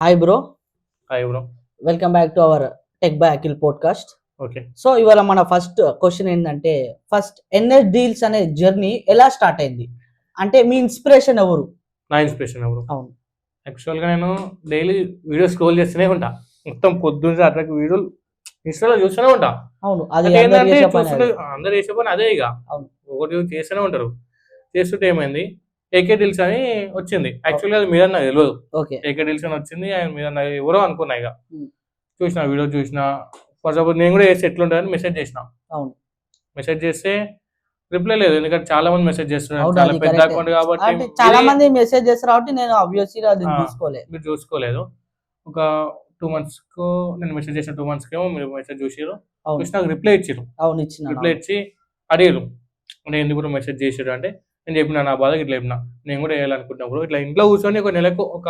Hi bro, hi bro. Welcome back to our tech by Akhil podcast. Okay. So ఇవాళ మన first question ఏంటంటే, first NS deals అనే journey ఎలా start అయింది? అంటే మీ ఇన్స్పిరేషన్ ఎవరు? నా ఇన్స్పిరేషన్ బ్రో. అవును. యాక్చువల్గా నేను డైలీ వీడియో స్క్రోల్ చేస్తూనే ఉంటా. మొత్తం పొద్దున్న అట్లా వీడియోలు ఇన్స్టాలో చూస్తూనే ఉంటా. అవును, అది అంటే అందరు ఏంటంటే చేసే పని అది. అందరు చేసే పని అదే ఇక. అవును. ఒకటి చేస్తూనే ఉంటారు. చేస్తుంటే ఏమైంది, ఏకే డీల్స్ అని వచ్చింది. యాక్చువల్గా అది మీరన్నా తెలియదు. ఓకే. ఏకే డీల్స్ అని వచ్చింది, ఆయన మీరన్నా ఎవరో అనుకున్నా. ఇక ఉమ్. చూసిన వీడియో చూసిన, ఫర్ సపోజ్ నేను కూడా చేస్తే ఎట్లుంటుందని మెసేజ్ చేసిన. అవును. మెసేజ్ చేస్తే రిప్లై లేదు, ఎందుకంటే చాలా మంది మెసేజ్ చేస్తున్నారు. అవును, చాలా అది పెద్ద కరెక్టే. అకౌంట్ కాబట్టి అంటే చాలా మంది మెసేజ్ చేస్తారు కాబట్టి నేను ఆబ్వియస్లీ అది ఆ, తీసుకోలేదు. మీరు చూసుకోలేదు. ఒక 2 months నేను మెసేజ్ చేసిన 2 months మీరు మెసేజ్ చూసారు. అవును. చూసి నాకు రిప్లై ఇచ్చారు. అవును, ఇచ్చిన రిప్లై ఇచ్చి అడిగారు, అంటే ఎందుకు మెసేజ్ చేసారు అంటే, నేను చెప్పిన నా బాధకి ఇట్లా చెప్పిన, నేను కూడా వేయాలనుకుంటున్నా ఇట్లా ఇంట్లో కూర్చొని ఒక నెలకు ఒక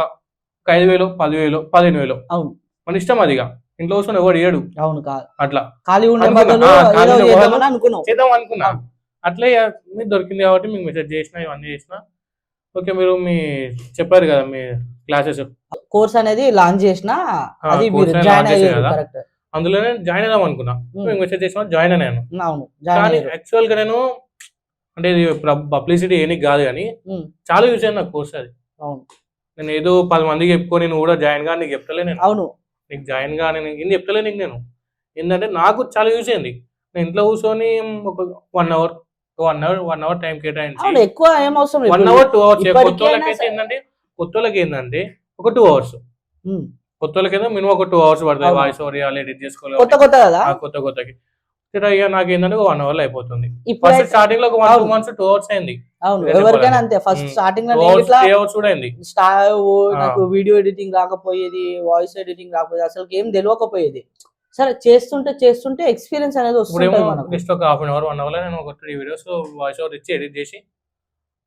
5,000 10,000 15,000 అవును, మన ఇష్టం అది. ఇక ఇంట్లో కూర్చొని ఎవరు ఏడు అవును, అట్లా ఖాళీ ఉండే అనుకున్నా. బదులు ఖాళీ ఏదో ఉండే చేద్దామని బదులు అనుకున్నాం. చేద్దాం అనుకున్నా. అవును. అట్లే మీకు దొరికింది కాబట్టి మీకు మెసేజ్ చేసిన, ఇవన్నీ చేసిన. ఓకే, మీరు మీ చెప్పారు కదా మీ క్లాసెస్ కోర్స్ అనేది లాంచ్ చేసిన, అది కోర్స్ మీరు అనేది జాయిన్ లాంచ్ చేశారు అయ్యారు. కదా, కరెక్ట్. అందులోనే జాయిన్ అవుదాం అనుకున్నా. మీకు మెసేజ్ చేసిన జాయిన్ అయ్యాను. అవును, జాయిన్ కానీ అయ్యారు. యాక్చువల్గా నేను అంటే ఇది పబ్లిసిటీ ఏనికి కాదు, కానీ చాలా యూజ్ అయ్యింది నాకు కోర్స్ అది. అవును. నేను ఏదో 10 మందికి చెప్పుకొని నువ్వు కూడా జాయిన్ గా నీకు చెప్తలే నేను. అవును. నీకు జాయిన్ గా నేను ఏం చెప్తలే నీకు. నేను ఏంటంటే నాకు చాలా యూజ్ అయింది. నేను ఇంట్లో కూర్చొని ఒక 1 hour టైం కేటాయించి, అవును, ఎక్కువ ఏం అవసరం 1 hour 2 hours. కొత్త ఇప్పటికైనా వాళ్ళకైతే ఏంటంటే ఒక 2 hours. ఉమ్. కొత్త వాళ్ళకైతే మినిమం ఒక 2 hours పడుతుంది. అవును. వాయిస్ ఓవర్ చేయాలి, ఎడిట్ చేసుకోవాలి. కొత్త కదా. కొత్తకి ఇక నాకు ఏంటంటే 1 hour లో అయిపోతుంది. ఫస్ట్ ఇప్పుడైతే స్టార్టింగ్ లో ఒక 1-2 అవును. months 2 hours అయింది. అవును, నిజం ఎవరికైనా చెప్పాలంటే. అంతే. ఫస్ట్ స్టార్టింగ్ లో 2 నేను hours ఇట్లా 3 hours కూడా అయింది. నాకు వీడియో ఎడిటింగ్ రాకపోయేది, వాయిస్ ఎడిటింగ్ రాకపోయేది, అసలు ఏం తెలియకపోయేది. సరే చేస్తుంటే ఎక్స్పీరియన్స్ అనేది ఇప్పుడేమో వస్తుంటది మనకు. జస్ట్ ఒక హాఫ్ అన్ అవర్ 1 hour లో నేను ఒక 3 videos వాయిస్ ఓవర్ ఇచ్చి ఎడిట్ చేసి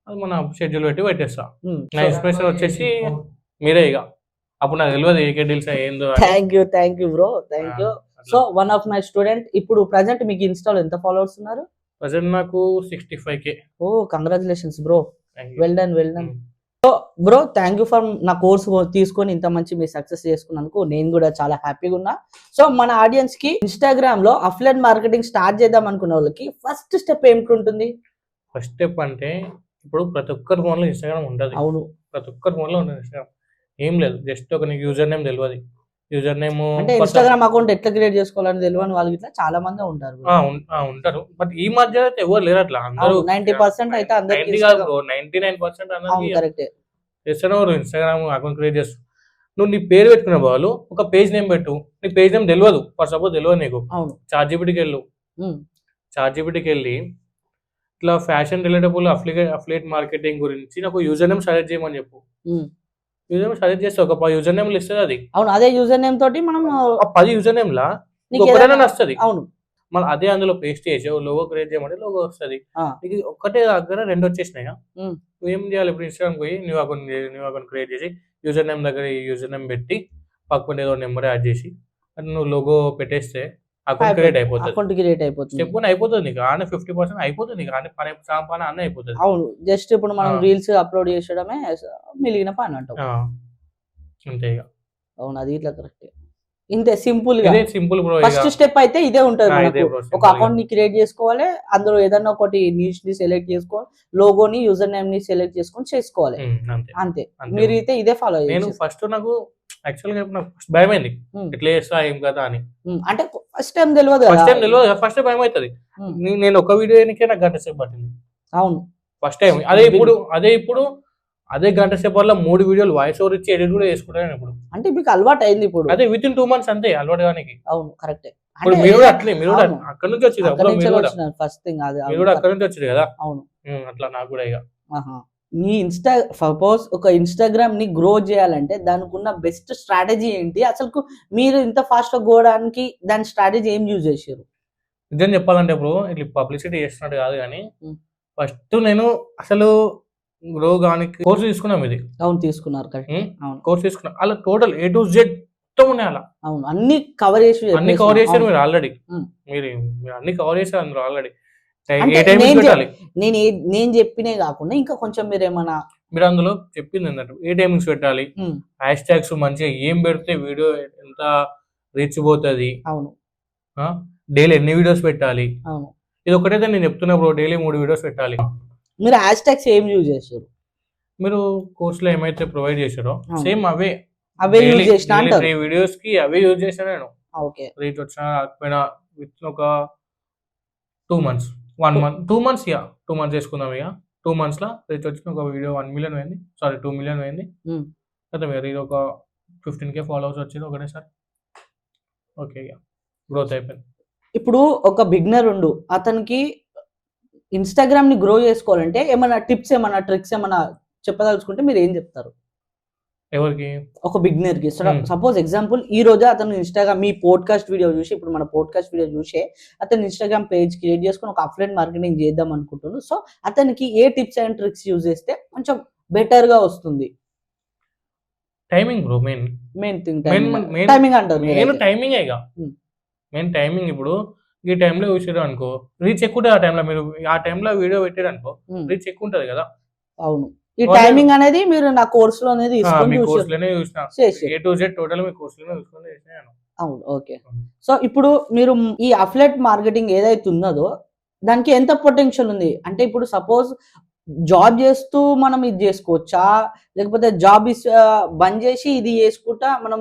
అది మన షెడ్యూల్ పెట్టి పెట్టేస్తా. నా ఇన్స్పిరేషన్ వచ్చేసి మీరే. ఇక అప్పుడు నాకు తెలియదు ఏకే డీల్స్ ఏందో. Thank you bro, thank you. So one of my student. ఇప్పుడు ప్రజెంట్ మీకు ఇన్స్టాలో ఎంత ఫాలోవర్స్ ఉన్నారు? ప్రజెంట్ నాకు 65K. Oh, congratulations bro, well done. So bro, thank you for నా కోర్స్ తీసుకొని ఇంత మంచి మీరు సక్సెస్ చేసుకున్నందుకు నేను కూడా చాలా హ్యాపీగా ఉన్నా. సో మన ఆడియన్స్ కి ఇన్స్టాగ్రామ్ లో అఫ్లైన్ మార్కెటింగ్ స్టార్ట్ చేద్దాం అనుకున్న వాళ్ళకి ఫస్ట్ స్టెప్ ఏమిటి? ఫస్ట్ స్టెప్ అంటే ఇప్పుడు ప్రతి ఒక్కరి ఫోన్ లో ఇన్స్టాగ్రామ్ ఉంటుంది. అవును, ప్రతి ఒక్కరి ఫోన్ లో ఉంటుంది ఇన్స్టాగ్రామ్. ఏం లేదు, జస్ట్ ఒక నీకు యూజర్ నేమ్ తెలియదు. యూజర్ నేమ్ అంటే ఇన్స్టాగ్రామ్ అకౌంట్ ఎట్లా క్రియేట్ చేసుకోవాలని తెలియని వాళ్ళు ఇట్లా చాలా మంది ఉంటారు. ఉంటారు, బట్ ఈ మధ్య అయితే ఎవరు లేరు అట్లా. అందరూ 90% అయితే అందరికి 99% అందరికి కరెక్టే. చేస్తున్నారు ఇన్స్టాగ్రామ్ అకౌంట్ క్రియేట్ చేస్తారు. నువ్వు నీ పేరు పెట్టుకునే వాళ్ళు ఒక పేజ్ నేమ్ పెట్టు. నీ పేజ్ నేమ్ తెలియదు, ఫర్ సపోజ్ తెలియదు నీకు. చాట్ జీపీటీకి వెళ్ళు. చాట్ జీపీటీకి వెళ్ళి ఇట్లా ఫ్యాషన్ రిలేటబుల్ అఫ్లియేట్ మార్కెటింగ్ గురించి నాకు యూజర్ నేమ్ సజెస్ట్ చేయమని చెప్పు. యూజర్ నేమ్ సజెస్ట్ చేస్తే ఒక 10 యూజర్ నేమ్లు ఇస్తుంది అది. అవును, అదే యూజర్ నేమ్ తోటి మనం ఆ 10 యూజర్ నేమ్ లా ఒకటైనా వస్తుంది. అవును, మళ్ళీ అదే అందులో పేస్ట్ చేసి లోగో క్రియేట్ చేయమంటే లోగో వస్తుంది. నీకు ఒక్కటే దగ్గర 2 వచ్చేసినాయి. నువ్వు ఏం చేయాలి, ఇప్పుడు ఇన్స్టాగ్రామ్ పోయి న్యూ అకౌంట్ క్రియేట్ చేసి యూజర్ నేమ్ దగ్గర యూజర్ నేమ్ పెట్టి పక్కన ఏదో నెంబర్ యాడ్ చేసి అది నువ్వు లోగో పెట్టేస్తే అకౌంట్ క్రియేట్ అయిపోతుంది. స్టెప్ 1 అయిపోతుంది నీకు. ఆనే 50% అయిపోతుంది నీకు. ఆనే పని అన్నీ అయిపోతుంది. అవును, జస్ట్ ఇప్పుడు మనం రీల్స్ అప్లోడ్ చేసడమే మిగిలిన పని అంటాం అంతే. ఇక అవును, అది ఇట్లా కరెక్ట్. ఇంతే సింపుల్ గా. Simple bro. ఫస్ట్ స్టెప్ అయితే ఇదే ఉంటది. ఒక అకౌంట్ ని క్రియేట్ చేసుకోవాలి, అందులో ఏదన్నా ఒకటి నీష్ ని సెలెక్ట్ చేసుకోవాలి, లోగోని యూజర్ నేమ్ ని సెలెక్ట్ చేసుకొని చేసుకోవాలి. అంతే. మీరు అయితే ఇదే ఫాలో అయ్యారు. నేను ఫస్ట్ నాకు యాక్చువల్గా నాకు భయమైంది, ఎట్లా చేస్తా ఏం కదా అని. అంటే ఫస్ట్ టైం తెలియదు, ఫస్ట్ భయం అవుతుంది. నేను ఒక వీడియో ఎనికే నాకు గంట సేపు పట్టింది. అవును, ఫస్ట్ టైం. ఇప్పుడు అదే గంట సేపు వల్ల 3 వీడియోలు వాయిస్ ఓవర్ ఇచ్చి ఎడిట్ కూడా చేసుకుంటాను ఇప్పుడు. అంటే మీకు అలవాటు అయింది ఇప్పుడు. అదే విత్ ఇన్ 2 months అంతే అలవాటు కానీ. అవును, కరెక్టే. ఇప్పుడు మీరు కూడా అట్లే, మీరు కూడా అక్కడ నుంచి వచ్చి ఫస్ట్ థింగ్ అది. మీరు కూడా అక్కడ నుంచి వచ్చారు కదా. అవును, అట్లా నాకు కూడా. ఇక మీ సపోజ్ ఒక ఇన్స్టాగ్రామ్ ని గ్రో చేయాలంటే దానికి ఉన్న బెస్ట్ స్ట్రాటజీ ఏంటి? అసలు మీరు ఇంత ఫాస్ట్ గా గోవడానికి దాని స్ట్రాటజీ ఏం యూజ్ చేశారు? నిజం చెప్పాలంటే ఇప్పుడు ఇట్లా పబ్లిసిటీ చేస్తున్నట్టు కాదు, కానీ ఫస్ట్ నేను అసలు గ్రో గానికి కోర్స్ తీసుకున్నాం. ఇది అవును, తీసుకున్నారు. కోర్స్ తీసుకున్నాం. అలా టోటల్ A to Z మొత్తం ఉన్నాయి అలా. అవును, అన్ని కవర్ చేసారు మీరు ఆల్రెడీ. మీరు అన్ని కవర్ చేశారు అందులో ఆల్రెడీ. అంటే ఏ టైమింగ్స్ పెట్టాలి? నేను చెప్పినే కాకుండా ఇంకా కొంచెం మీరు ఏమన్నా మీరు అందులో చెప్పింది ఏంటంటే ఏ టైమింగ్స్ పెట్టాలి, హ్యాష్ ట్యాగ్స్ మంచిగా ఏం పెడితే వీడియో ఎంత రీచ్ పోతుంది, అవును డైలీ ఎన్ని వీడియోస్ పెట్టాలి, అవును ఇది ఒకటైతే నేను చెప్తున్నా బ్రో. డైలీ 3 వీడియోస్ పెట్టాలి. మీరు హ్యాష్ ట్యాగ్స్ ఏం యూజ్ చేస్తారు? మీరు కోర్సులో ఏమైతే ప్రొవైడ్ చేశారో సేమ్ అవే యూజ్ చేసిన 3 వీడియోస్ కి అవే యూజ్ చేశాను నేను. ఓకే రీచ్ వచ్చినా రాకపోయినా విత్ ఒక 2 months 1 month 2 months 2 months వేసుకుందాం. ఇక 2 months లో రీచ్ వచ్చిన ఒక వీడియో 1 million అయింది, సారీ 2 million అయింది. కదా మీరు ఒక 15K ఫాలోవర్స్ వచ్చింది ఒకటేసారి. ఓకే ఇక గ్రోత్ అయిపోయింది. ఇప్పుడు ఒక బిగినర్ ఉండు, అతనికి ఇన్స్టాగ్రామ్ ని గ్రో చేసుకోవాలంటే ఏమైనా టిప్స్ ఏమైనా ట్రిక్స్ ఏమైనా చెప్పదలుచుకుంటే మీరు ఏం చెప్తారు ఎవరికి? ఒక బిగినర్ కి. సపోజ్ ఎగ్జాంపుల్ ఈ రోజు అతను ఇన్స్టాగ్రామ్ మీ పోడ్కాస్ట్ వీడియో చూసి, ఇప్పుడు మన పోడ్కాస్ట్ వీడియో చూసి అతను ఇన్స్టాగ్రామ్ పేజ్ క్రియేట్ చేసుకుని ఒక అఫ్లైన్ మార్కెటింగ్ చేద్దాం అనుకుంటున్నాను. సో అతనికి ఏ టిప్స్ అండ్ ట్రిక్స్ యూజ్ చేస్తే కొంచెం బెటర్ గా వస్తుంది? Timing bro, main thing timing అంటారు. Timing main timing. ఇప్పుడు ఈ టైంలో చూసారు అనుకో రీచ్ ఎక్కువ, ఆ టైంలో మీరు ఆ టైంలో వీడియో పెట్టారు అనుకో రీచ్ ఎక్కువ ఉంటది కదా. అవును, ఈ టైమింగ్ అనేది మీరు నా కోర్స్ లో అనేది A to Z total me course లోనే చూసుకొని చేశాను. అవును ఓకే. సో ఇప్పుడు మీరు ఈ అఫిలియేట్ మార్కెటింగ్ ఏదైతే ఉన్నదో దానికి ఎంత పొటెన్షియల్ ఉంది అంటే, ఇప్పుడు సపోజ్ జాబ్ చేస్తూ మనం ఇది చేసుకోవచ్చా, లేకపోతే జాబ్ బంద్ చేసి ఇది చేసుకుంటా మనం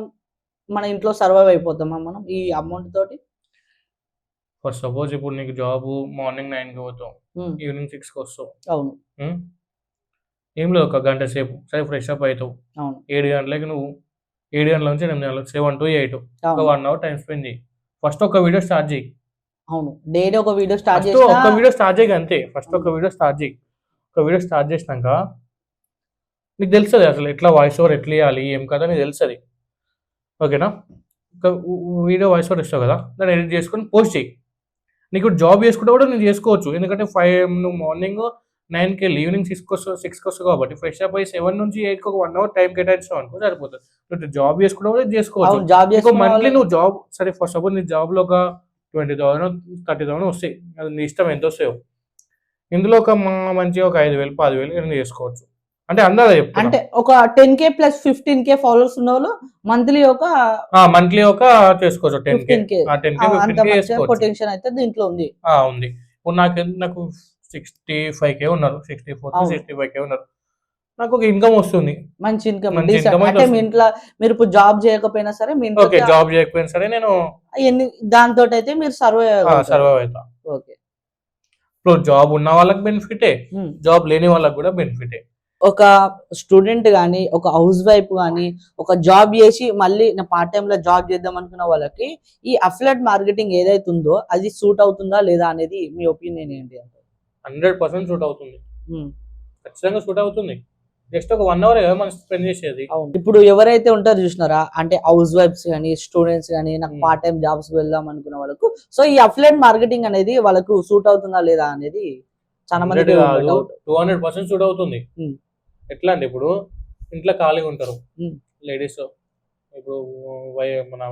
మన ఇంట్లో సర్వైవ్ అయిపోతామా మనం ఈ అమౌంట్ తోటి? ఫర్ సపోజ్ ఇప్పుడు నీకు జాబ్ మార్నింగ్ 9కి పోతావు, ఈవినింగ్ 6కి వస్తావు. అవును, ఏం లేదు ఒక గంట సేపు సరే ఫ్రెష్ అప్ అవుతావు. 7 గంటలకి నువ్వు 7 గంటల నుంచి 8 గంటలకు 7 to 8 ఒక 1 hour టైం స్పెండ్ చేయి. ఫస్ట్ ఒక వీడియో స్టార్ట్ చేయి. అవును, డైలీ ఒక వీడియో స్టార్ట్ చేసి ఒక వీడియో స్టార్ట్ చేయి అంతే. ఫస్ట్ ఒక వీడియో స్టార్ట్ చేయి. ఒక వీడియో స్టార్ట్ చేసినాక నీకు తెలుస్తుంది అసలు ఎట్లా వాయిస్ ఓవర్ ఎట్లా ఇవ్వాలి ఏం కదా నీకు తెలుస్తుంది. ఓకేనా? ఒక వీడియో వాయిస్ ఓవర్ ఇస్తావు కదా, దాన్ని ఎడిట్ చేసుకొని పోస్ట్ చేయి. నీకు జాబ్ చేసుకుంటే కూడా నేను చేసుకోవచ్చు, ఎందుకంటే 5 నువ్వు మార్నింగ్ 9కి వెళ్ళి ఈవినింగ్ 6కి వస్తావు కాబట్టి ఫ్రెష్ అప్ అయ్యి 7 నుంచి 8కి ఒక 1 hour టైం కేటాయించావు అనుకో సరిపోతుంది. నువ్వు జాబ్ చేసుకుంటే కూడా చేసుకోవచ్చు. మంత్లీ నువ్వు జాబ్ సరే ఫస్ట్ సపోజ్ నీ జాబ్లో ఒక 20,000 30,000 వస్తాయి, అది నీ ఇష్టం ఎంత వస్తాయో. ఇందులో ఒక మంచిగా ఒక 5,000 10,000 ఎర్న్ చేసుకోవచ్చు. అంటే అందరూ అంటే ఒక 10K ప్లస్ 15K ఫాలోవర్స్ ఉన్న వాళ్ళు మంత్లీ ఒక చేసుకోవచ్చు. 10K పొటెన్షియల్ అయితే దీంట్లో ఉంది. ఇప్పుడు నాకు 65K ఉన్నారు, 64 to 65K ఉన్నారు. నాకు ఒక ఇన్కమ్ వస్తుంది, మంచి ఇన్కమ్. అంటే మీ ఇంట్లో మీరు ఇప్పుడు జాబ్ చేయకపోయినా సరే నేను దాంతో అయితే మీరు సర్వైవ్ అవుతా. ఓకే, ఇప్పుడు జాబ్ ఉన్న వాళ్ళకి బెనిఫిటే, జాబ్ లేని వాళ్ళకి కూడా బెనిఫిటే. ఒక స్టూడెంట్ కానీ ఒక హౌస్ వైఫ్ కానీ ఒక జాబ్ చేసి మళ్ళీ నా పార్ట్ టైమ్ లో జాబ్ చేద్దాం అనుకున్న వాళ్ళకి ఈ అఫిలియేట్ మార్కెటింగ్ ఏదైతే ఉందో అది సూట్ అవుతుందా లేదా అనేది మీ ఒపీనియన్ ఏంటి? 100% సూట్ అవుతుంది, ఖచ్చితంగా సూట్ అవుతుంది. జస్ట్ ఒక 1 hour మనం స్పెండ్ చేసేది. ఇప్పుడు ఎవరైతే ఉంటారో చూసినారా, అంటే హౌస్ వైఫ్స్ కానీ స్టూడెంట్స్ కానీ నాకు పార్ట్ టైం జాబ్స్ వెళ్దాం అనుకున్న వాళ్ళకు సో ఈ అఫిలియేట్ మార్కెటింగ్ అనేది వాళ్ళకు సూట్ అవుతుందా లేదా అనేది చాలా మంది 200% సూట్ అవుతుంది. ఎట్లా అంటే ఇప్పుడు ఇంట్లో ఖాళీగా ఉంటారు లేడీస్, ఇప్పుడు మన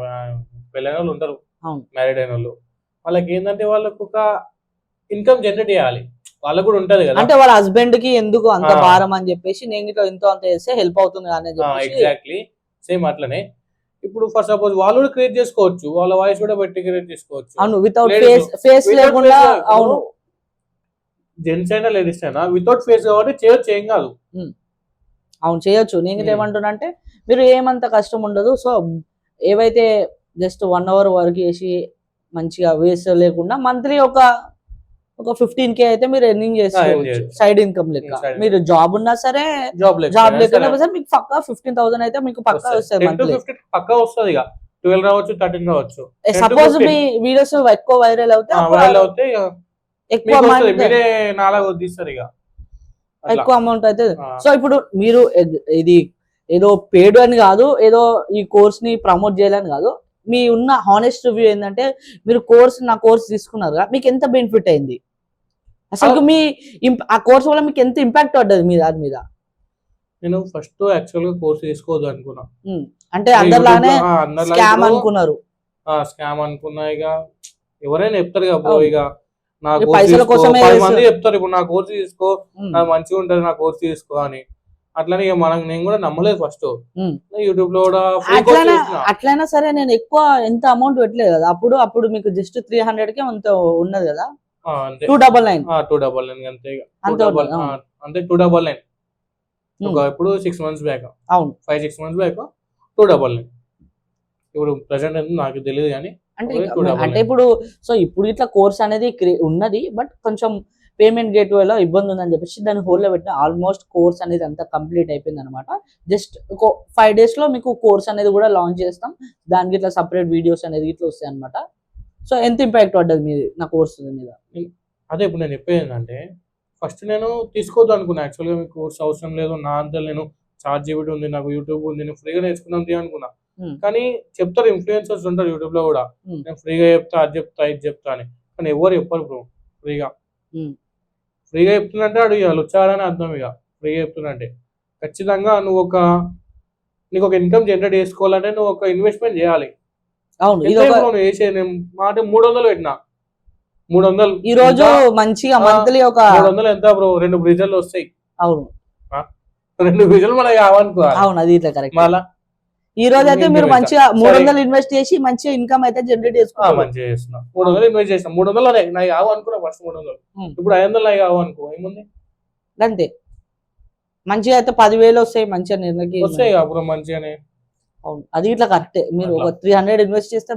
పెళ్ళైన వాళ్ళు ఉంటారు, మ్యారీడ్ అయిన వాళ్ళు, వాళ్ళకి ఏంటంటే వాళ్ళకు ఒక ఇన్కమ్ జనరేట్ చేయాలి, వాళ్ళకు కూడా ఉంటది కదా. అంటే వాళ్ళ హస్బెండ్ కి ఎందుకు అంత భారం అని చెప్పేసి నేను ఇట్లా ఎంతో అంత చేస్తే హెల్ప్ అవుతుంది అని చెప్పేసి. ఎగ్జాక్ట్లీ సేమ్ అట్లనే. ఇప్పుడు ఫర్ సపోజ్ వాళ్ళు కూడా క్రియేట్ చేసుకోవచ్చు, వాళ్ళ వాయిస్ కూడా పెట్టి క్రియేట్ చేసుకోవచ్చు. అవును, వితౌట్ ఫేస్ లేకుండా. అవును, జెంట్స్ అయినా లేడీస్ అయినా వితౌట్ ఫేస్ కాబట్టి చేయొచ్చు, ఏం కాదు. అవును చేయొచ్చు. నేను ఏమంటున్నా అంటే మీరు ఏమంత కష్టం ఉండదు. సో ఏవైతే జస్ట్ 1 hour వర్క్ చేసి మంచిగా వేస్ట్ లేకుండా మంత్లీ ఒక 15K అయితే మీరు ఎర్నింగ్ చేసుకోవచ్చు సైడ్ ఇన్కమ్ లెక్క. మీరు జాబ్ ఉన్నా సరే జాబ్ లేకుండా మీకు పక్కా 15,000 అయితే మీకు పక్కా వస్తుంది మంత్లీ, పక్కా వస్తుంది. ఇక 12 రావచ్చు 13 రావచ్చు. సపోజ్ మీ వీడియోస్ ఎక్కువ వైరల్ అవుతే ఎక్కువ అమౌంట్ అయితే. సో ఇప్పుడు మీరు ఇది ఏదో పేడ్ అని కాదు, ఏదో ఈ కోర్స్ ని ప్రమోట్ చేయాలని కాదు, మీ ఉన్న హానెస్ట్ రివ్యూ ఏంటంటే మీరు నా కోర్స్ తీసుకున్నారు కదా, మీకు ఎంత బెనిఫిట్ అయింది అసలు, మీ ఆ కోర్స్ వల్ల మీకు ఎంత ఇంపాక్ట్ పడ్డది మీ దాని మీద? నేను ఫస్ట్ యాక్చువల్ గా కోర్స్ తీసుకోవద్దు అనుకున్నా, అంటే అందరిలానే స్కామ్ అనుకున్నారు. స్కామ్ అనుకున్నా. ఇక ఎవరైనా చెప్తారు కదా, ఇక నా ఈ కోర్స్ పైసల తీసుకో, కోసమే 10 చేస్తారు. మంది చెప్తారు ఇప్పుడు నా కోర్స్ తీసుకో, ఉమ్, నాకు మంచిగా ఉంటది నా కోర్స్ తీసుకో అని. అట్లనే ఇక నేను కూడా నమ్మలేదు ఫస్ట్. ఉమ్. యూట్యూబ్ లో కూడా ఫ్రీ కోర్స్ అట్లైనా చేసిన. అట్లైనా సరే నేను ఎక్కువ ఎంత అమౌంట్ పెట్టలేదు కదా, అప్పుడు మీకు జస్ట్ 300 కే అంత ఉన్నది కదా, అంతే 299 299 అంతే ఇక. అంతే 299 ఉన్నది, అవును. అంతే 299 ఉమ్, ఒక ఇప్పుడు 6 months బ్యాక్, అవును. 5-6 months బ్యాక్ 299. ఇప్పుడు ప్రెసెంట్ ఎంత నాకు తెలియదు కానీ అంటే ఒకటి అంటే 299. ఇప్పుడు సో ఇప్పుడు ఇట్లా కోర్స్ అనేది ఉన్నది, బట్ కొంచెం పేమెంట్ గేట్వేలో ఇబ్బంది ఉందని చెప్పేసి దాన్ని హోల్డ్ లో పెట్టిన. ఆల్మోస్ట్ కోర్స్ అనేది అంతా కంప్లీట్ అయిపోయింది అనమాట. జస్ట్ 5 days లో మీకు కోర్స్ అనేది కూడా లాంచ్ చేస్తాం. దానికి ఇట్లా సపరేట్ వీడియోస్ అనేది ఇట్లా వస్తాయి అనమాట. సో ఎంత ఇంపాక్ట్ పడ్డది మీది నా కోర్స్ మీద? అదే ఇప్పుడు నేను చెప్పేది ఏంటంటే, ఫస్ట్ నేను తీసుకోవద్దు అనుకున్నా. యాక్చువల్గా మీకు కోర్స్ అవసరం లేదు, నా అంతా నేను ChatGPT ఉంది, నాకు యూట్యూబ్ ఉంది, నేను ఫ్రీగా నేర్చుకుందాం అనుకున్నా. కానీ చెప్తారు ఇన్ఫ్లుయెన్సర్స్ ఉంటారు యూట్యూబ్ లో కూడా, నేను ఫ్రీగా చెప్తా, అది చెప్తా, ఇది చెప్తా అని. కానీ ఎవరు చెప్పరు బ్రో ఫ్రీగా. ఫ్రీగా చెప్తున్నంటే అడు ఇక వచ్చాడని అర్థం. ఇక ఫ్రీగా చెప్తున్నంటే ఖచ్చితంగా నీకు ఒక ఇన్కమ్ జనరేట్ చేసుకోవాలంటే నువ్వు ఒక ఇన్వెస్ట్మెంట్ చేయాలి. అవును, నువ్వు వేసేది మాట 300 పెట్టినా, 300 ఈ రోజు మంచిగా మంత్లీ ఒక 300 ఎంత బ్రో, 2 బ్రిడ్జలు వస్తాయి. అవును, 2 బ్రిడ్జలు మనకి కావనుకో. అవును, అది ఇట్లా కరెక్ట్. మళ్ళా ఈ రోజు అయితే మీరు మంచిగా 300 ఇన్వెస్ట్ చేసి మంచిగా ఇన్కమ్ అయితే జనరేట్ చేసుకుంటారు. మంచిగా చేస్తున్నా. 300 ఇన్వెస్ట్ చేసిన, 300 నాకు కావు అనుకున్నా ఫస్ట్ 300. ఇప్పుడు 500 నాకు కావు అనుకో, ఏముంది అంతే. మంచిగా అయితే 10,000 వస్తాయి మంచిగా నిర్ణయం వస్తాయి అప్పుడు మంచిగానే. అవును, అది ఇట్లా కరెక్టే. మీరు ఒక 300 ఇన్వెస్ట్ చేస్తే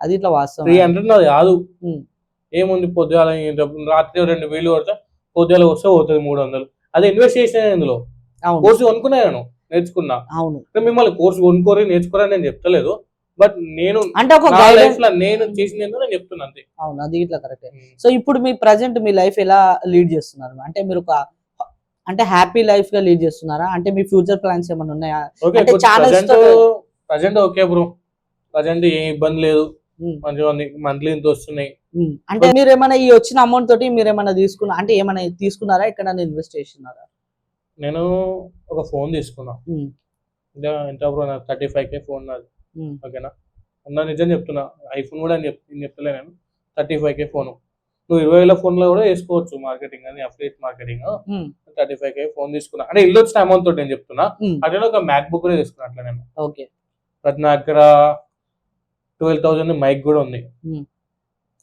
అది ఇట్లా వాస్తవం. 300 నాది కాదు, ఏముంది పొద్దుగాల రాత్రి 2,000 కొడతా, పొద్దుగాల వస్తే పోతుంది 300. అదే ఇన్వెస్ట్ చేసిన ఇందులో. కోర్సు కొనుక్కున్నాను, నేర్చుకున్నా. అవును, మిమ్మల్ని కోర్సు కొనుక్కోరి నేర్చుకోరని నేను చెప్తలేదు, బట్ నేను అంటే ఒక లైఫ్ లో నేను చేసింది నేను చెప్తున్నా అంతే. అవును, అది ఇట్లా కరెక్టే. సో ఇప్పుడు మీ ప్రజెంట్ మీ లైఫ్ ఎలా లీడ్ చేస్తున్నారు? అంటే మీరు అంటే హ్యాపీ లైఫ్ గా లీడ్ చేస్తున్నారా? అంటే మీ ఫ్యూచర్ ప్లాన్స్ ఏమైనా ఉన్నాయా? ప్రజెంట్ ఓకే బ్రో, ప్రజెంట్ ఏం ఇబ్బంది లేదు, మంచిగా మంత్లీ ఇంత వస్తున్నాయి. అంటే మీరు ఏమైనా ఈ వచ్చిన అమౌంట్ తోటి మీరు ఏమైనా అంటే ఏమైనా తీసుకున్నారా, ఎక్కడ ఇన్వెస్ట్ చేస్తున్నారా? నేను ఒక ఫోన్ తీసుకున్నా, ఎంత బ్రో, నాకు 35K ఫోన్ నాది. ఓకేనా, నిజం చెప్తున్నా, ఐఫోన్ కూడా అని చెప్తలే నేను. 35K ఫోన్ నువ్వు 20,000 ఫోన్లో కూడా వేసుకోవచ్చు మార్కెటింగ్ అని, అఫిలియేట్ మార్కెటింగ్. 35K ఫోన్ తీసుకున్నా, అంటే ఇల్లు వచ్చిన అమౌంట్ తోటి నేను చెప్తున్నా. అట్లా ఒక మ్యాక్ బుక్ కూడా తీసుకున్నా అట్లా నేను. ఓకే, బట్ నా దగ్గర 12,000 మైక్ కూడా ఉంది.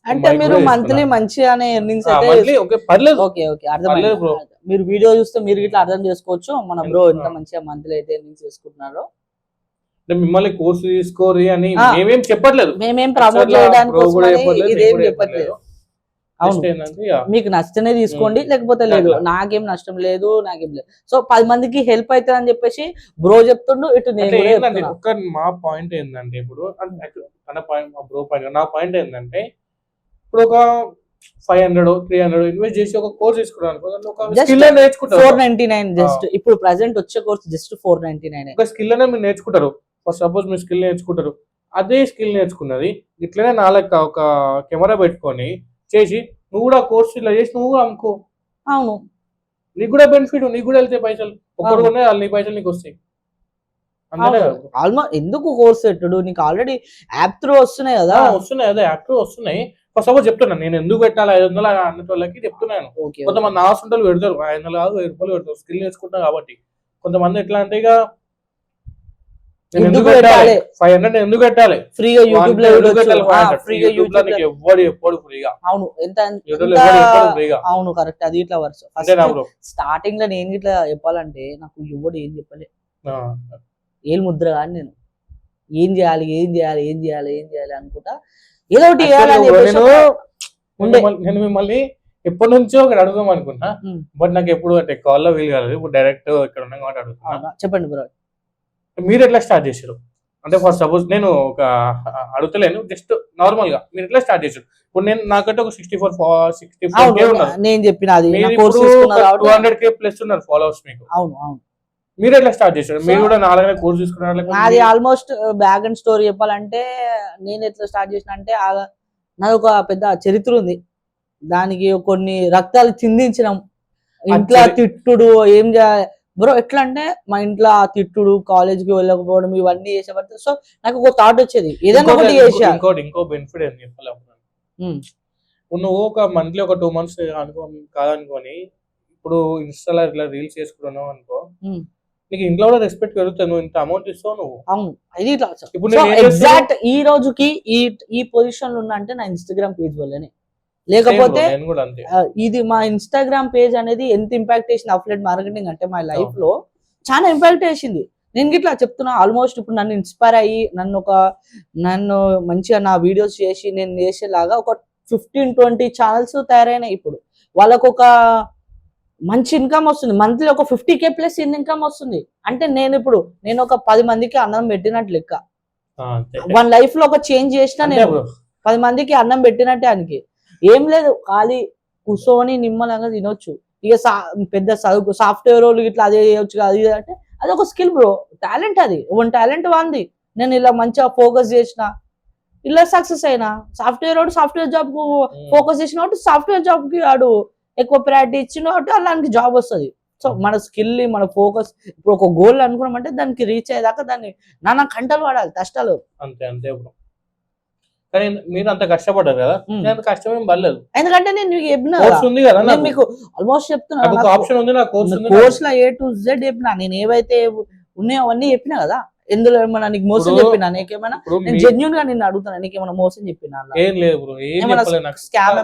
అంటే మీరు మంత్లీ మంచిగానే ఎర్నింగ్స్ పర్లేదు. ఓకే ఓకే, అర్థమైంది బ్రో. మీరు వీడియో చూస్తే మీరు ఇట్లా అర్థం చేసుకోవచ్చు మన బ్రో ఎంత మంచిగా మంత్లీ అయితే ఎర్నింగ్స్ చేసుకుంటున్నారో. మిమ్మల్ని కోర్సు తీసుకోరి అని మేమేం చెప్పట్లేదు, మేమేం ప్రమోట్ చేయడానికి ఇదేం చెప్పట్లేదు. అవును, మీకు నష్టనే తీసుకోండి, లేకపోతే లేదు, నాకేం నష్టం లేదు, నాకేం లేదు. సో 10 మందికి హెల్ప్ అవుతుంది అని చెప్పేసి బ్రో చెప్తుండు. ఇటు మా పాయింట్ ఏంటంటే, ఇప్పుడు బ్రో పాయింట్, నా పాయింట్ ఏంటంటే, ఇప్పుడు ఒక 500 300 ఇన్వెస్ట్ చేసి ఒక కోర్స్ తీసుకున్నాను, 499 జస్ట్. ఇప్పుడు ప్రెసెంట్ వచ్చే కోర్స్ జస్ట్ 499. ఒక స్కిల్ అనేది మీరు నేర్చుకుంటారు. సపోజ్ మీరు స్కిల్ నేర్చుకుంటారు, అదే స్కిల్ నేర్చుకున్నది ఇట్లనే నాలుగు ఒక కెమెరా పెట్టుకొని చేసి నువ్వు కూడా కోర్సు ఇలా చేసి నువ్వు కూడా అమ్ముకో. అవును, నీకు కూడా బెనిఫిట్, నీకు కూడా వెళ్తాయి పైసలు. ఒక్కడు ఉన్నాయి వాళ్ళు నీ పైసలు నీకు వస్తాయి. ఆల్మోస్ట్ ఎందుకు కోర్స్ పెట్టుడు, నీకు ఆల్రెడీ యాప్ త్రూ వస్తున్నాయి కదా. వస్తున్నాయి, అదే యాప్ త్రూ వస్తున్నాయి. సపోజ్ చెప్తున్నాను, నేను ఎందుకు పెట్టాలి 500 అన్న వాళ్ళకి చెప్తున్నాను. కొంతమంది ఆశలు పెడతారు, 500 కాదు 1000 పెడతారు స్కిల్ నేర్చుకుంటున్నా కాబట్టి. కొంతమంది ఎట్లా అంటే, ఇక 500 ఎందుకు పెట్టాలి, ఫ్రీగా యూట్యూబ్ లో ఎవడు ఎప్పుడు ఫ్రీగా. అవును, ఎంత ఫ్రీగా. అవును, కరెక్ట్, అది ఇట్లా వర్స్. స్టార్టింగ్ లో నేను ఇట్లా చెప్పాలంటే నాకు ఎవడు ఏం చెప్పలే, ఏం ముద్ర కానీ నేను ఏం చేయాలి అనుకుంటా, ఏదో ఒకటి నేను మిమ్మల్ని ఎప్పటి నుంచో ఒకటి అడుగుదాం అనుకున్నా, బట్ నాకు ఎప్పుడు అంటే కాల్లో వీలు కాలేదు. ఇప్పుడు డైరెక్ట్ ఇక్కడ ఉన్నాం కాబట్టి అడుగుతున్నా. చెప్పండి బ్రో, మీరు ఎట్లా స్టార్ట్ చేశారు? అంటే ఫర్ సపోజ్ నేను ఒక అడుగుతలేను, జస్ట్ నార్మల్ గా మీరు ఎట్లా స్టార్ట్ చేశారు? ఇప్పుడు నేను నాకంటే ఒక 64K ఉన్నారు, నేను చెప్పిన 200K ప్లస్ ఉన్నారు ఫాలోవర్స్ మీకు. అవును అవును, మీరు ఎట్లా స్టార్ట్ చేశారు? మీరు కూడా నాలుగైనా కోర్స్ తీసుకున్నారు? నాది ఆల్మోస్ట్ బ్యాక్ అండ్ స్టోరీ చెప్పాలంటే, నేను ఎట్లా స్టార్ట్ చేసిన అంటే, నాది ఒక పెద్ద చరిత్ర ఉంది. దానికి కొన్ని రక్తాలు చిందించినాం. ఇంట్లో తిట్టుడు ఏం చేయాలి బ్రో, ఎట్లా అంటే మా ఇంట్లో తిట్టుడు, కాలేజ్కి వెళ్ళకపోవడం, ఇవన్నీ చేసేవారు. సో నాకు ఒక థాట్ వచ్చేది, ఏదైనా ఒకటి చేసా. ఇంకో బెనిఫిట్ ఏం చెప్పాలి, ఇప్పుడు నువ్వు ఒక మంత్లీ ఒక 2 months కాదనుకొని ఇప్పుడు ఇన్స్టాలో ఇట్లా రీల్స్ చేసుకుంటున్నావు అనుకో, నీకు ఇంట్లో కూడా రెస్పెక్ట్ పెరుగుతుంది. నువ్వు ఇంత అమౌంట్ ఇస్తావు నువ్వు. అవును, ఇది ఇప్పుడు ఎగ్జాక్ట్ ఈ రోజుకి ఈ పొజిషన్ లో ఉన్నా అంటే నా ఇన్స్టాగ్రామ్ పేజ్ వల్లనే. లేకపోతే ఇది మా ఇన్స్టాగ్రామ్ పేజ్ అనేది ఎంత ఇంపాక్ట్ చేసింది అఫిలియేట్ మార్కెటింగ్ అంటే మా లైఫ్ లో చాలా ఇంపాక్ట్ చేసింది. నేను ఇట్లా చెప్తున్నా, ఆల్మోస్ట్ ఇప్పుడు నన్ను ఇన్స్పైర్ అయ్యి నన్ను మంచిగా నా వీడియోస్ చేసి నేను చేసేలాగా ఒక 15-20 ఛానల్స్ తయారైనాయి. ఇప్పుడు వాళ్ళకు ఒక మంచి ఇన్కమ్ వస్తుంది, మంత్లీ ఒక 50K ప్లస్ ఇన్కమ్ వస్తుంది. అంటే నేను ఒక 10 మందికి అన్నం పెట్టినట్టు లెక్క. వన్ లైఫ్ లో ఒక చేంజ్ చేసిన నేను 10 మందికి అన్నం పెట్టినట్టే. ఆయనకి ఏం లేదు, ఖాళీ కూర్చొని నిమ్మలంగా తినొచ్చు. ఇక పెద్ద చదువు సాఫ్ట్వేర్ వాళ్ళు ఇట్లా అదే చేయొచ్చు అది అంటే అది ఒక స్కిల్ బ్రో, టాలెంట్. అది వన్ టాలెంట్ వాంది. నేను ఇలా మంచిగా ఫోకస్ చేసిన ఇలా సక్సెస్ అయినా. సాఫ్ట్వేర్ వాడు సాఫ్ట్వేర్ జాబ్ కు ఫోకస్ చేసిన వాడు సాఫ్ట్వేర్ జాబ్ కి వాడు ఎక్కువ ప్రయారిటీ ఇచ్చిన కాబట్టి అలాంటి జాబ్ వస్తుంది. సో మన స్కిల్ మన ఫోకస్ ఇప్పుడు ఒక గోల్ అనుకున్నామంటే దానికి రీచ్ అయ్యేదాకా దాన్ని నానా గంటలు వాడాలి, కష్టాలు. అంతే అంతే బ్రో. కానీ మీరు అంత కష్టపడ్డారు కదా, నేను కష్టం ఏం పడలేదు. ఎందుకంటే నేను మీకు చెప్పిన మీకు ఆల్మోస్ట్ చెప్తున్నా, ఆప్షన్ ఉంది నా కోర్స్ లో A to Z చెప్పినా. నేను ఏవైతే ఉన్నాయో అవన్నీ చెప్పినా కదా. ఎందులో ఏమన్నా నీకు మోసం చెప్పినా? నీకేమైనా జెన్యున్ గా నిన్ను అడుగుతున్నా, నీకేమైనా మోసం చెప్పినా? ఏం లేదు బ్రో, స్కామ్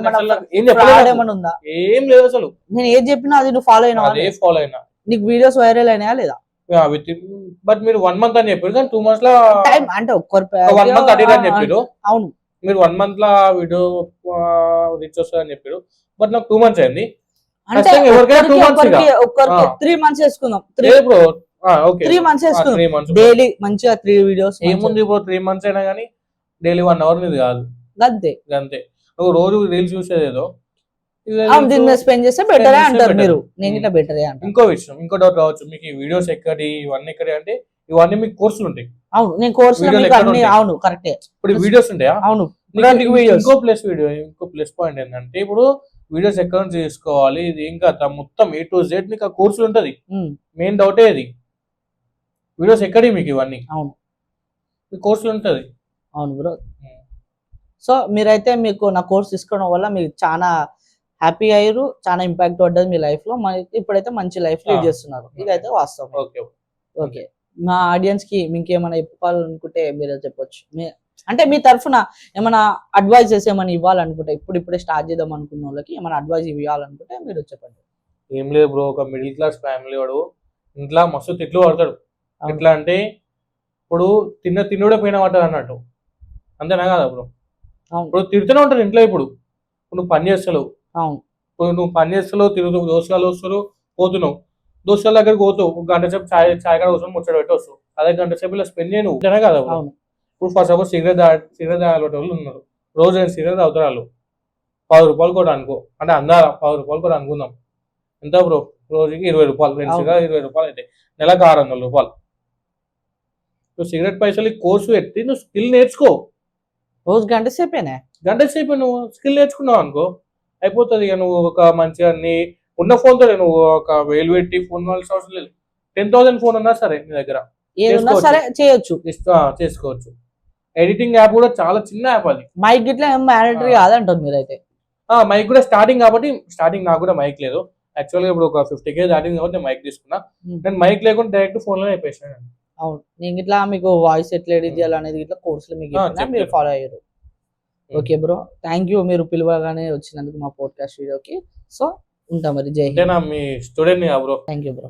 ఏమైనా ఉందా? ఏం లేదు అసలు. నేను ఏది చెప్పినా అది నువ్వు ఫాలో అయినా? నీకు వీడియోస్ వైరల్ అయినా లేదా? బట్ మీరు 1 month అని చెప్పారు, కానీ 2 months లో టైం అంటే 1 month అడిగి అని చెప్పారు. అవును, మీరు 1 month లో వీడియో రీచ్ వస్తుంది అని చెప్పారు. బట్ నాకు 2 months అయింది. అంటే 3 months వేసుకుందాం. 3 months వేసుకుందాం. డైలీ మంచిగా 3 వీడియోస్. ఏముంది ఇప్పుడు 3 months అయినా కానీ డైలీ 1 hour మీద కాదు, అంతే అంతే. నువ్వు రోజు రీల్స్ చూసేదేదో స్పెండ్ చేస్తే బెటరే అంటారు మీరు. నేను ఇట్లా బెటరే అంటాను. ఇంకో విషయం, ఇంకో డౌట్ రావచ్చు మీకు, ఈ వీడియోస్ ఎక్కడి ఇవన్నీ ఎక్కడి అంటే ఇవన్నీ మీకు కోర్సులు ఉంటాయి. అవును, నేను కోర్సులు అవును కరెక్టే. ఇప్పుడు వీడియోస్ ఉంటాయా? అవును. ఇంకో ప్లస్ పాయింట్ ఏంటంటే ఇప్పుడు వీడియోస్ ఎక్కడ నుంచి తీసుకోవాలి, ఇది ఇంకా మొత్తం A to Z మీకు ఆ కోర్సులు ఉంటది. మెయిన్ డౌటే అది, వీడియోస్ ఎక్కడి మీకు ఇవన్నీ. అవును, మీ కోర్సులు ఉంటది. అవును బ్రో. సో మీరైతే మీకు నా కోర్స్ తీసుకోవడం వల్ల మీకు చాలా హ్యాపీ అయ్యారు, చాలా ఇంపాక్ట్ పడ్డది మీ లైఫ్ లో. ఇప్పుడైతే మంచి లైఫ్ లీడ్ చేస్తున్నారు, ఇదైతే వాస్తవం. ఓకే, మా ఆడియన్స్ కి మీకు ఏమైనా చెప్పుకోవాలనుకుంటే మీరు చెప్పొచ్చు. అంటే మీ తరఫున ఏమైనా అడ్వైజెస్ ఏమైనా ఇవ్వాలనుకుంటే, ఇప్పుడే స్టార్ట్ చేద్దాం అనుకున్న వాళ్ళకి ఏమైనా అడ్వైజ్ ఇవ్వాలనుకుంటే మీరు చెప్పండి. ఏం లేదు బ్రో, ఒక మిడిల్ క్లాస్ ఫ్యామిలీ వాడు ఇంట్లో మస్తు తిట్లు పడతాడు. ఎట్లా అంటే ఇప్పుడు తిన్నుడే పోయిన పడ్డది అన్నట్టు, అంతేనా కదా బ్రో? ఇప్పుడు తిడుతూనే ఉంటారు ఇంట్లో. ఇప్పుడు నువ్వు పని చేస్తలేవు, ఇప్పుడు నువ్వు పని చేస్తలేవు, తిరుగుతావు, దోషాలు వస్తారు, పోతున్నావు, దోస్తుల దగ్గరికి పోతావు, 1 గంట సేపు చాయ్ కాడ కోసం ముచ్చట పెట్టి వస్తావు, అదే 1 గంట సేపు ఇలా స్పెండ్ చేయను, అంతేనా కదా? ఇప్పుడు ఫర్ సపోజ్ సిగరెట్ తాగే వాళ్ళు ఉన్నారు, రోజు 2 సిగరెట్ తాగుతారు వాళ్ళు, 10 రూపాయలు కూడా అనుకో, అంటే అందాల 10 రూపాయలు కూడా అనుకుందాం. ఎంత బ్రో? రోజుకి 20 రూపాయలు, 2 సిగరెట్ 20 రూపాయలు అయితే నెలకు 600 రూపాయలు. నువ్వు సిగరెట్ పైసలు కోర్సు పెట్టి నువ్వు స్కిల్ నేర్చుకో. రోజు గంట సేపు నువ్వు స్కిల్ నేర్చుకున్నావు అనుకో అయిపోతుంది. ఇక నువ్వు ఒక మంచిగా నీ ఉన్న ఫోన్తో నువ్వు ఒక 1000 పెట్టి ఫోన్ కావాల్సిన అవసరం లేదు. 10,000 ఫోన్ ఉన్నా సరే నీ దగ్గర చేసుకోవచ్చు. ఎడిటింగ్ యాప్ కూడా చాలా చిన్న యాప్ అది. మైక్ గిట్లా మ్యాండేటరీ కాదంటారు మీరైతే. మైక్ కూడా స్టార్టింగ్ కాబట్టి, స్టార్టింగ్ నాకు కూడా మైక్ లేదు యాక్చువల్గా. ఇప్పుడు ఒక 50K దాటింది కాబట్టి నేను మైక్ తీసుకున్నా. నేను మైక్ లేకుండా డైరెక్ట్ ఫోన్ లోనే అయిపోయాను. అవును, నేను ఇట్లా మీకు వాయిస్ ఎట్లా ఎడిట్ చేయాలనేది ఇట్లా కోర్సులు మీకు మీరు ఫాలో అయ్యారు. ఓకే బ్రో, థ్యాంక్ యూ మీరు పిలవగానే వచ్చినందుకు మా పోడ్కాస్ట్ వీడియోకి. సో ఉంటా మరి, జై హింద్. మీ student bro. Thank you bro.